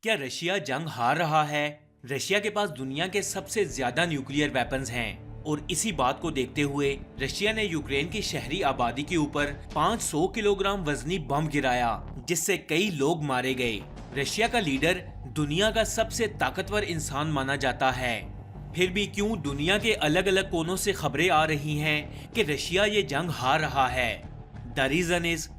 کیا رشیا جنگ ہار رہا ہے؟ رشیا کے پاس دنیا کے سب سے زیادہ نیوکلیئر ویپنز ہیں اور اسی بات کو دیکھتے ہوئے رشیا نے یوکرین کی شہری آبادی کے اوپر 500 کلو گرام وزنی بم گرایا جس سے کئی لوگ مارے گئے۔ رشیا کا لیڈر دنیا کا سب سے طاقتور انسان مانا جاتا ہے، پھر بھی کیوں دنیا کے الگ الگ کونوں سے خبریں آ رہی ہیں کہ رشیا یہ جنگ ہار رہا ہے؟ The reason is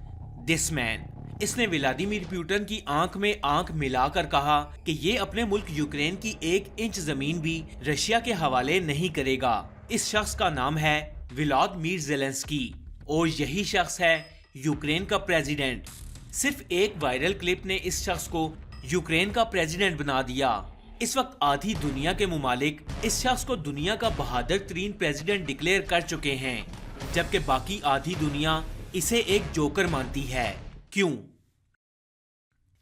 this man۔ اس نے ولادیمیر پیوٹن کی آنکھ میں آنکھ ملا کر کہا کہ یہ اپنے ملک یوکرین کی 1 انچ زمین بھی رشیا کے حوالے نہیں کرے گا۔ اس شخص کا نام ہے ولادیمیر زیلنسکی اور یہی شخص ہے یوکرین کا پریزیڈنٹ۔ صرف ایک وائرل کلپ نے اس شخص کو یوکرین کا پریزیڈنٹ بنا دیا۔ اس وقت آدھی دنیا کے ممالک اس شخص کو دنیا کا بہادر ترین پریزیڈنٹ ڈکلیئر کر چکے ہیں، جبکہ باقی آدھی دنیا اسے ایک جوکر مانتی ہے۔ کیوں؟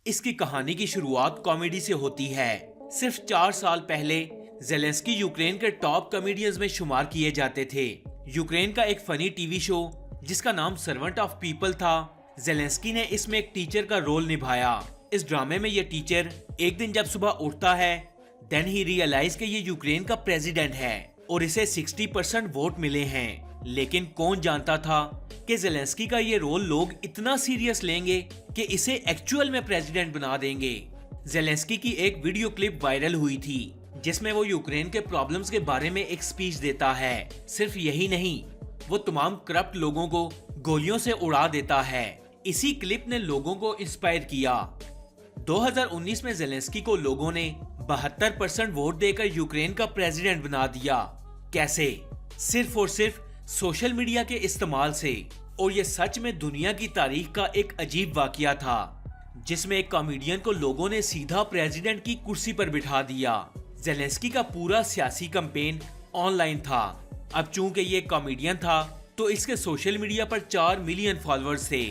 اس کی کہانی کی شروعات کامیڈی سے ہوتی ہے۔ صرف 4 سال پہلے زیلنسکی یوکرین کے ٹاپ کامیڈینز میں شمار کیے جاتے تھے۔ یوکرین کا ایک فنی ٹی وی شو جس کا نام سرونٹ آف پیپل تھا، زیلنسکی نے اس میں ایک ٹیچر کا رول نبھایا۔ اس ڈرامے میں یہ ٹیچر ایک دن جب صبح اٹھتا ہے دین ہی ریئلائز کہ یہ یوکرین کا پریزیڈنٹ ہے اور اسے 60% ووٹ ملے ہیں، لیکن کون جانتا تھا کہ زیلنسکی کا یہ رول لوگ اتنا سیریس لیں گے کہ اسے ایکچوئل میں پریزیڈنٹ بنا دیں گے۔ زیلنسکی کی ایک ویڈیو کلپ وائرل ہوئی تھی جس میں وہ یوکرین کے پرابلمز کے بارے میں ایک سپیچ دیتا ہے۔ صرف یہی نہیں، وہ تمام کرپٹ لوگوں کو گولیوں سے اڑا دیتا ہے۔ اسی کلپ نے لوگوں کو انسپائر کیا۔ 2019 میں زیلنسکی کو لوگوں نے 72% ووٹ دے کر یوکرین کا پریزیڈنٹ بنا دیا۔ کیسے؟ صرف اور صرف سوشل میڈیا کے استعمال سے۔ اور یہ سچ میں دنیا کی تاریخ کا ایک عجیب واقعہ تھا جس میں ایک کامیڈین کو لوگوں نے سیدھا پریزیڈنٹ کی کرسی پر بٹھا دیا۔ زیلنسکی کا پورا سیاسی کمپین آن لائن تھا۔ اب چونکہ یہ کامیڈین تھا تو اس کے سوشل میڈیا پر 4 ملین فالوورز تھے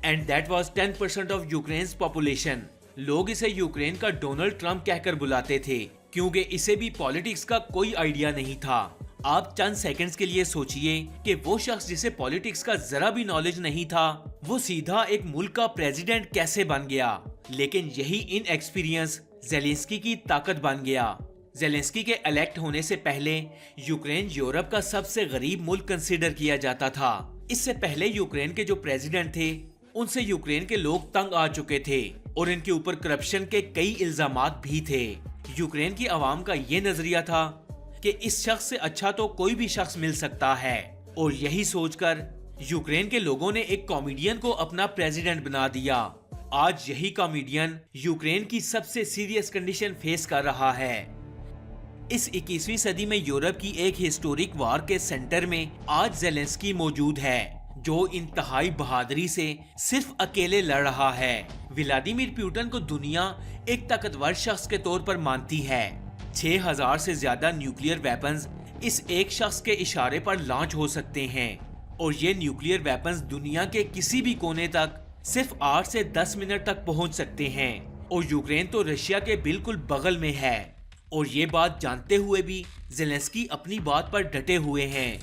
and that was 10% of Ukraine's population. لوگ اسے یوکرین کا ڈونلڈ ٹرمپ کہہ کر بلاتے تھے کیونکہ اسے بھی پالیٹکس کا کوئی آئیڈیا نہیں تھا۔ آپ چند سیکنڈز کے لیے سوچئے کہ وہ شخص جسے پالیٹکس کا ذرا بھی نالج نہیں تھا وہ سیدھا ایک ملک کا پریزیڈنٹ کیسے بن گیا؟ لیکن یہی ان ایکسپیرینس زیلنسکی کی طاقت بن گیا۔ زیلنسکی کے الیکٹ ہونے سے پہلے یوکرین یورپ کا سب سے غریب ملک کنسیڈر کیا جاتا تھا۔ اس سے پہلے یوکرین کے جو پریزیڈنٹ تھے ان سے یوکرین کے لوگ تنگ آ چکے تھے اور ان کے اوپر کرپشن کے کئی الزامات بھی تھے۔ یوکرین کی عوام کا یہ نظریہ تھا کہ اس شخص سے اچھا تو کوئی بھی شخص مل سکتا ہے، اور یہی سوچ کر یوکرین کے لوگوں نے ایک کامیڈین کو اپنا پریزیڈنٹ بنا دیا۔ آج یہی کامیڈین یوکرین کی سب سے سیریس کنڈیشن فیس کر رہا ہے۔ اس 21ویں صدی میں یورپ کی ایک ہسٹورک وار کے سینٹر میں آج زیلنسکی موجود ہے جو انتہائی بہادری سے صرف اکیلے لڑ رہا ہے۔ ولادیمیر پیوٹن کو دنیا ایک طاقتور شخص کے طور پر مانتی ہے۔ 6000 سے زیادہ نیوکلیئر ویپنز اس ایک شخص کے اشارے پر لانچ ہو سکتے ہیں، اور یہ نیوکلیئر ویپنز دنیا کے کسی بھی کونے تک صرف 8 سے 10 منٹ تک پہنچ سکتے ہیں، اور یوکرین تو رشیا کے بالکل بغل میں ہے۔ اور یہ بات جانتے ہوئے بھی زیلنسکی اپنی بات پر ڈٹے ہوئے ہیں،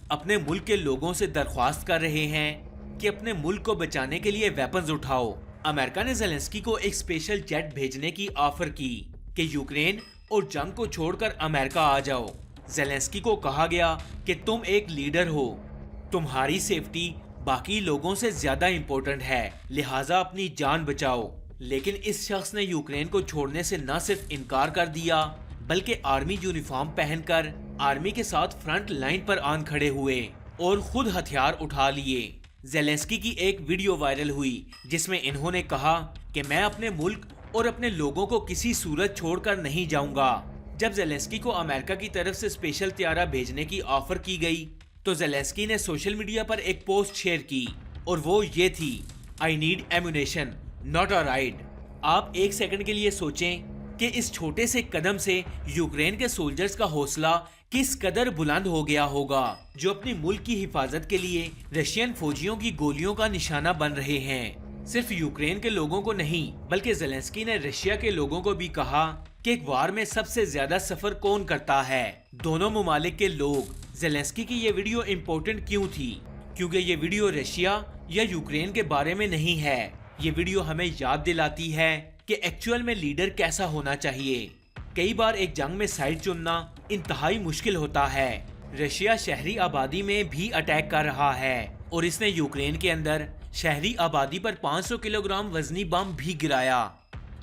اپنے ملک کے لوگوں سے درخواست کر رہے ہیں کہ اپنے ملک کو بچانے کے لیے ویپنز اٹھاؤ۔ امریکہ نے زیلنسکی کو ایک اسپیشل جیٹ بھیجنے کی آفر کی کہ یوکرین اور جنگ کو چھوڑ کر امریکہ آ جاؤ۔ زیلنسکی کو کہا گیا کہ تم ایک لیڈر ہو، تمہاری سیفٹی باقی لوگوں سے زیادہ امپورٹنٹ ہے، لہٰذا اپنی جان بچاؤ۔ لیکن اس شخص نے یوکرین کو چھوڑنے سے نہ صرف انکار کر دیا بلکہ آرمی یونیفارم پہن کر آرمی کے ساتھ فرنٹ لائن پر آن کھڑے ہوئے اور خود ہتھیار اٹھا لیے۔ زیلنسکی کی ایک ویڈیو وائرل ہوئی جس میں انہوں نے کہا کہ میں اپنے ملک اور اپنے لوگوں کو کسی صورت چھوڑ کر نہیں جاؤں گا۔ جب زیلنسکی کو امریکہ کی طرف سے اسپیشل طیارہ بھیجنے کی آفر کی گئی تو زیلنسکی نے سوشل میڈیا پر ایک پوسٹ شیئر کی اور وہ یہ تھی، I need ammunition, not a ride۔ آپ ایک سیکنڈ کے لیے سوچیں کہ اس چھوٹے سے قدم سے یوکرین کے سولجرز کا حوصلہ کس قدر بلند ہو گیا ہوگا جو اپنی ملک کی حفاظت کے لیے رشین فوجیوں کی گولیوں کا نشانہ بن رہے ہیں۔ صرف یوکرین کے لوگوں کو نہیں بلکہ زیلنسکی نے رشیا کے لوگوں کو بھی کہا کہ ایک وار میں سب سے زیادہ سفر کون کرتا ہے؟ دونوں ممالک کے لوگ۔ زیلنسکی کی یہ ویڈیو امپورٹنٹ کیوں تھی؟ کیونکہ یہ ویڈیو رشیا یا یوکرین کے بارے میں نہیں ہے، یہ ویڈیو ہمیں یاد دلاتی ہے کہ ایکچوئل میں لیڈر کیسا ہونا چاہیے۔ کئی بار ایک جنگ میں سائیڈ چننا انتہائی مشکل ہوتا ہے۔ رشیا شہری آبادی میں بھی اٹیک کر رہا ہے اور اس نے یوکرین کے اندر شہری آبادی پر 500 کلو گرام وزنی بم بھی گرایا،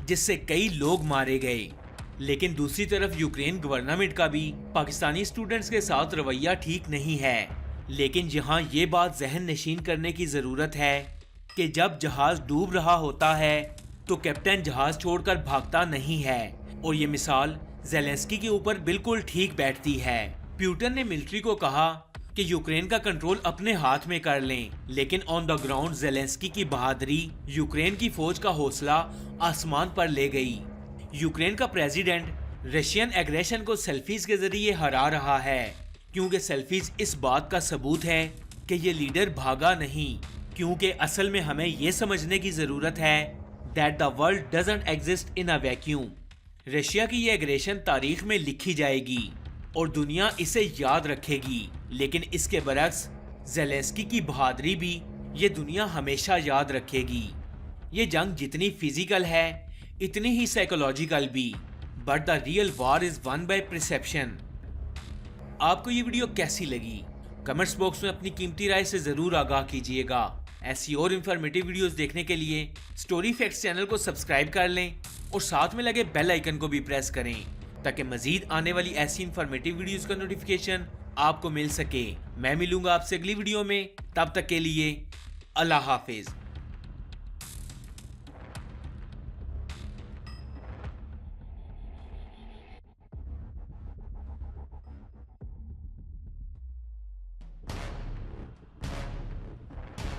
جس سے کئی لوگ مارے گئے۔ لیکن دوسری طرف یوکرین گورنمنٹ کا بھی پاکستانی اسٹوڈنٹس کے ساتھ رویہ ٹھیک نہیں ہے۔ لیکن یہاں یہ بات ذہن نشین کرنے کی ضرورت ہے کہ جب جہاز ڈوب رہا ہوتا ہے تو کیپٹن جہاز چھوڑ کر بھاگتا نہیں ہے، اور یہ مثال زیلنسکی کے اوپر بالکل ٹھیک بیٹھتی ہے۔ پیوٹن نے ملٹری کو کہا کہ یوکرین کا کنٹرول اپنے ہاتھ میں کر لیں، لیکن آن دا گراؤنڈ زیلنسکی کی بہادری یوکرین کی فوج کا حوصلہ آسمان پر لے گئی۔ یوکرین کا پریزیڈنٹ رشین ایگریشن کو سیلفیز کے ذریعے ہرا رہا ہے، کیونکہ سیلفیز اس بات کا ثبوت ہے کہ یہ لیڈر بھاگا نہیں، کیونکہ اصل میں ہمیں یہ سمجھنے کی ضرورت ہے that the world doesn't exist in a vacuum۔ Russia کی یہ ایگریشن تاریخ میں لکھی جائے گی اور دنیا اسے یاد رکھے گی، لیکن اس کے برعکس زیلنسکی کی بہادری بھی یہ دنیا ہمیشہ یاد رکھے گی۔ یہ جنگ جتنی فزیکل ہے اتنی ہی سائیکولوجیکل بھی، but the real war is won by perception۔ آپ کو یہ ویڈیو کیسی لگی؟ کمنٹس باکس میں اپنی قیمتی رائے سے ضرور آگاہ کیجیے گا۔ ایسی اور انفارمیٹیو ویڈیوز دیکھنے کے لیے سٹوری فیکٹس چینل کو سبسکرائب کر لیں اور ساتھ میں لگے بیل آئیکن کو بھی پریس کریں تاکہ مزید آنے والی ایسی انفارمیٹیو ویڈیوز کا نوٹیفیکیشن آپ کو مل سکے۔ میں ملوں گا آپ سے اگلی ویڈیو میں، تب تک کے لیے اللہ حافظ۔